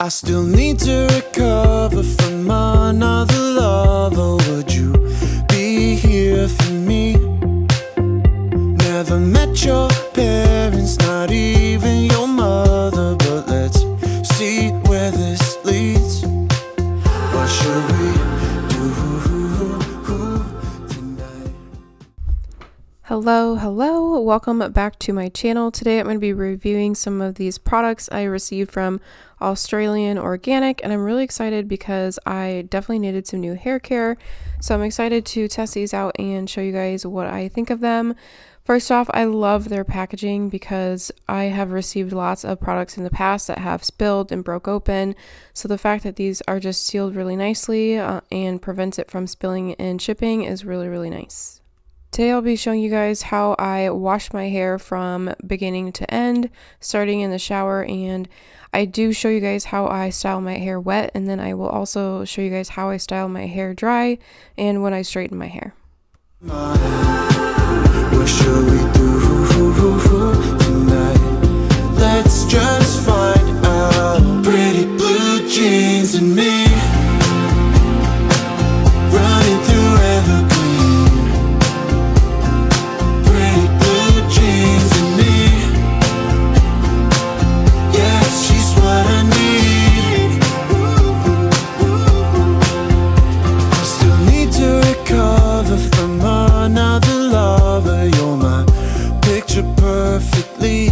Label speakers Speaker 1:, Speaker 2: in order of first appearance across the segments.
Speaker 1: I still need to recover from another lover. Would you be here for me? Never met your parents, not even your mother, but let's see where this leads. What should we do tonight?
Speaker 2: Hello, welcome back to my channel. Today I'm going to be reviewing some of these products I received from Australian Organic, and I'm really excited because I definitely needed some new hair care, so I'm excited to test these out and show you guys what I think of them. First off, I love their packaging because I have received lots of products in the past that have spilled and broke open, so the fact that these are just sealed really nicely and prevents it from spilling in shipping is really nice. Today I'll be showing you guys how I wash my hair from beginning to end, starting in the shower, and I do show you guys how I style my hair wet, and then I will also show you guys how I style my hair dry and when I straighten my hair.
Speaker 1: What should we do tonight? Let's just find out. Pretty blue jeans and me running through evergreen. Pretty blue jeans and me, yeah, she's what I need. I still need to recover from another lover. You're my picture perfectly.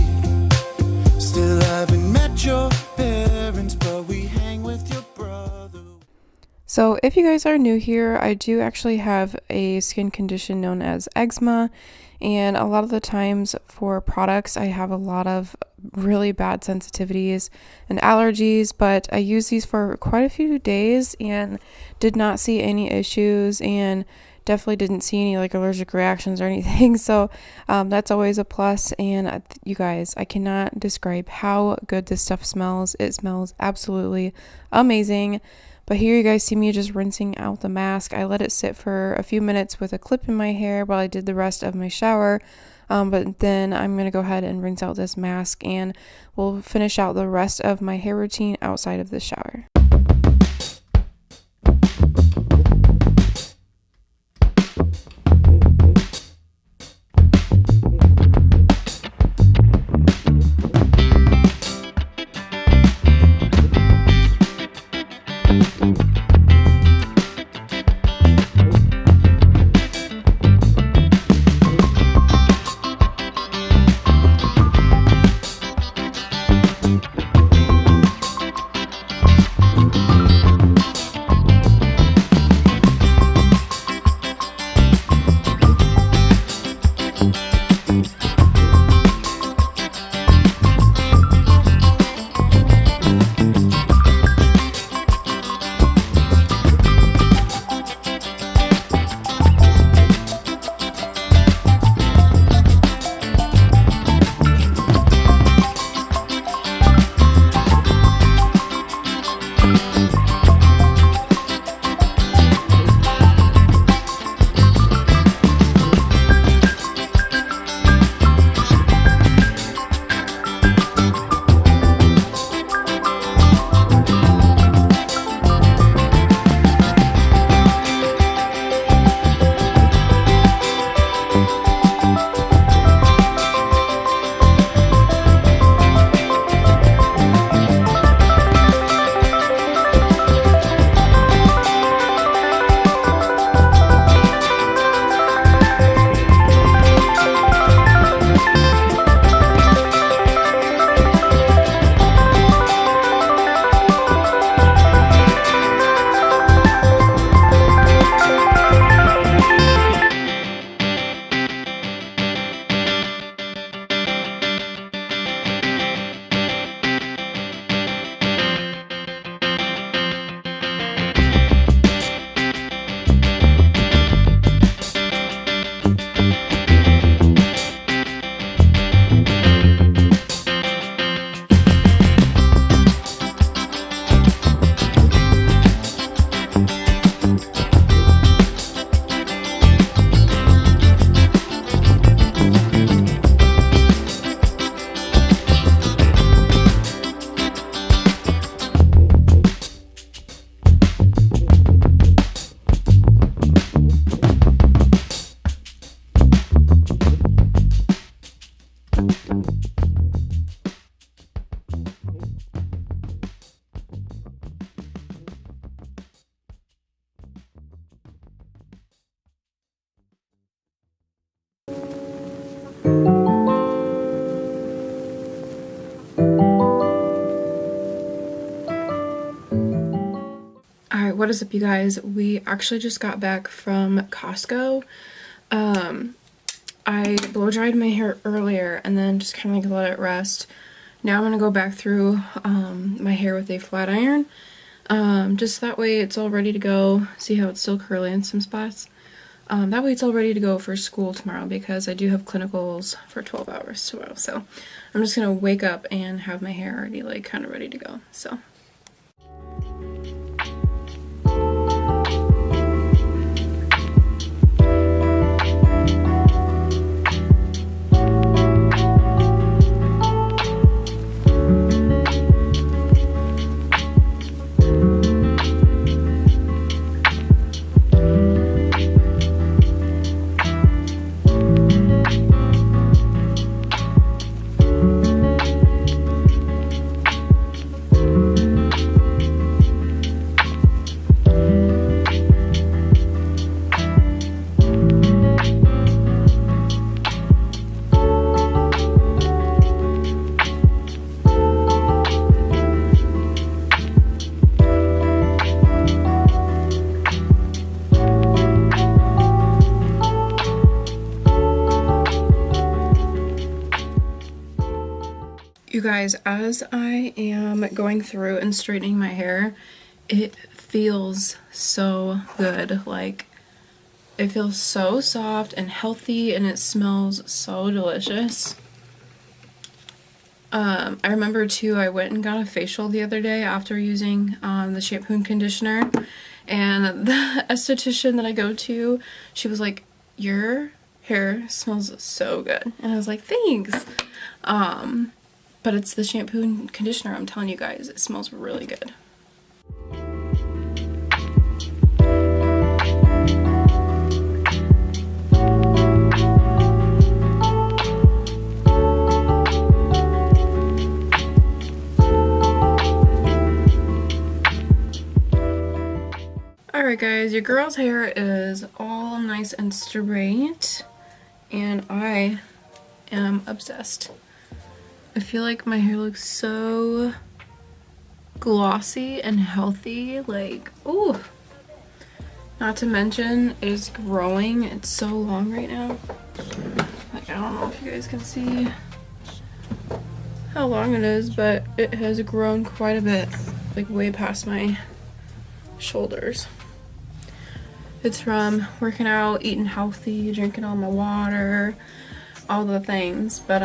Speaker 1: Still haven't met your parents, but we hang with your brother.
Speaker 2: So if you guys are new here, I do actually have a skin condition known as eczema, and a lot of the times for products I have a lot of really bad sensitivities and allergies, but I used these for quite a few days and did not see any issues and definitely didn't see any like allergic reactions or anything, so that's always a plus. And you guys, I cannot describe how good this stuff smells. It smells absolutely amazing. But here you guys see me just rinsing out the mask. I let it sit for a few minutes with a clip in my hair while I did the rest of my shower, but then I'm going to go ahead and rinse out this mask, and we'll finish out the rest of my hair routine outside of the shower. Alright, what is up, you guys? We actually just got back from Costco. I blow dried my hair earlier and then just kind of like let it rest. Now I'm going to go back through my hair with a flat iron. Just that way it's all ready to go. See how it's still curly in some spots? That way it's all ready to go for school tomorrow because I do have clinicals for 12 hours tomorrow. So I'm just going to wake up and have my hair already like kind of ready to go. So. You guys, as I am going through and straightening my hair, it feels so good. Like, it feels so soft and healthy and it smells so delicious. I remember too, I went and got a facial the other day after using the shampoo and conditioner, and the esthetician that I go to, she was like, your hair smells so good. And I was like, thanks. But it's the shampoo and conditioner, I'm telling you guys, it smells really good. Alright guys, your girl's hair is all nice and straight, and I am obsessed. I feel like my hair looks so glossy and healthy, like, ooh. Not to mention, it is growing. It's so long right now. Like, I don't know if you guys can see how long it is, but it has grown quite a bit, like way past my shoulders. It's from working out, eating healthy, drinking all my water, all the things, but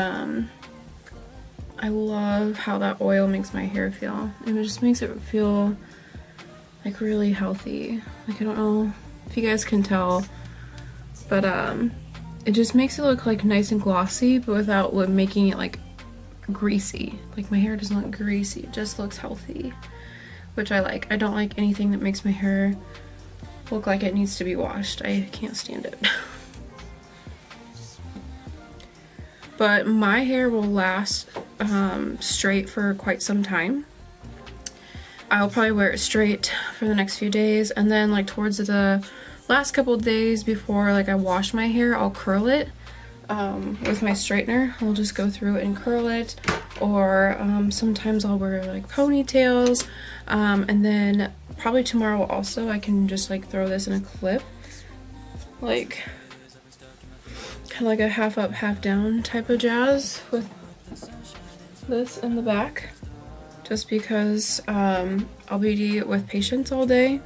Speaker 2: I love how that oil makes my hair feel. It just makes it feel like really healthy. Like, I don't know if you guys can tell, but it just makes it look like nice and glossy, but without making it like greasy. Like, my hair doesn't look greasy, it just looks healthy, which I like. I don't like anything that makes my hair look like it needs to be washed. I can't stand it. But my hair will last straight for quite some time. I'll probably wear it straight for the next few days, and then like towards the last couple of days before like I wash my hair, I'll curl it with my straightener. I'll just go through and curl it, or sometimes I'll wear like ponytails, and then probably tomorrow also I can just like throw this in a clip, like kind of like a half up, half down type of jazz with this in the back, just because I'll be with patients all day,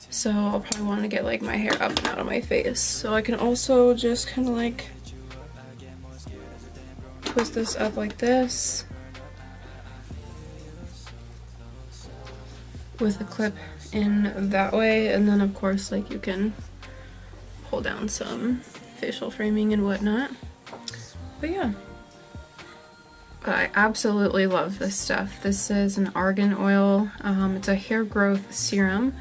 Speaker 2: so I'll probably want to get like my hair up and out of my face. So I can also just kind of like twist this up like this with a clip in that way, and then of course like you can pull down some facial framing and whatnot. But yeah, I absolutely love this stuff. This is an Argan Oil. It's a hair growth serum.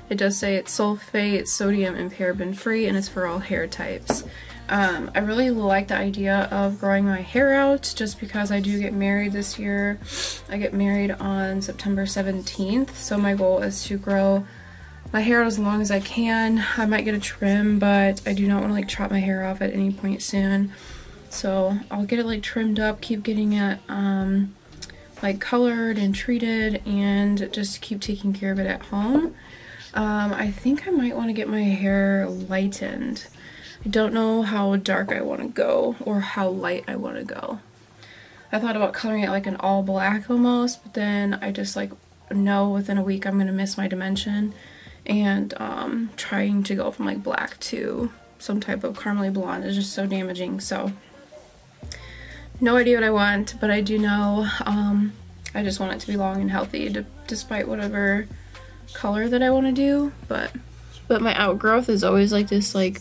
Speaker 2: It does say it's sulfate, sodium, and paraben free, and it's for all hair types. I really like the idea of growing my hair out just because I do get married this year. I get married on September 17th, so my goal is to grow my hair out as long as I can. I might get a trim, but I do not want to like chop my hair off at any point soon. So I'll get it like trimmed up, keep getting it like colored and treated and just keep taking care of it at home. I think I might want to get my hair lightened. I don't know how dark I want to go or how light I want to go. I thought about coloring it like an all black almost, but then I just like know within a week I'm gonna miss my dimension, and trying to go from like black to some type of caramely blonde is just so damaging. So no idea what I want, but I do know I just want it to be long and healthy despite whatever color that I want to do. But my outgrowth is always like this like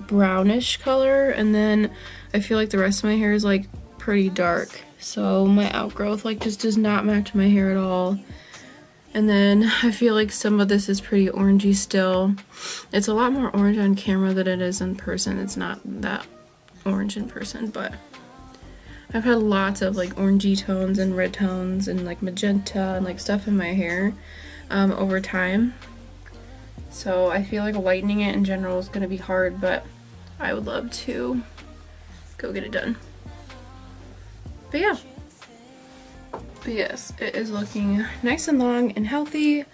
Speaker 2: brownish color, and then I feel like the rest of my hair is like pretty dark, so my outgrowth like just does not match my hair at all. And then I feel like some of this is pretty orangey still. It's a lot more orange on camera than it is in person. It's not that orange in person, but I've had lots of like orangey tones and red tones and like magenta and like stuff in my hair over time. So I feel like lightening it in general is going to be hard, but I would love to go get it done. But yeah. But yes, it is looking nice and long and healthy,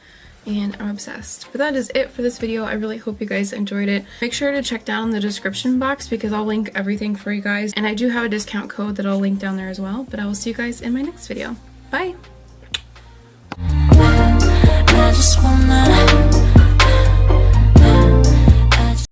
Speaker 2: and I'm obsessed. But that is it for this video. I really hope you guys enjoyed it. Make sure to check down the description box because I'll link everything for you guys. And I do have a discount code that I'll link down there as well. But I will see you guys in my next video. Bye!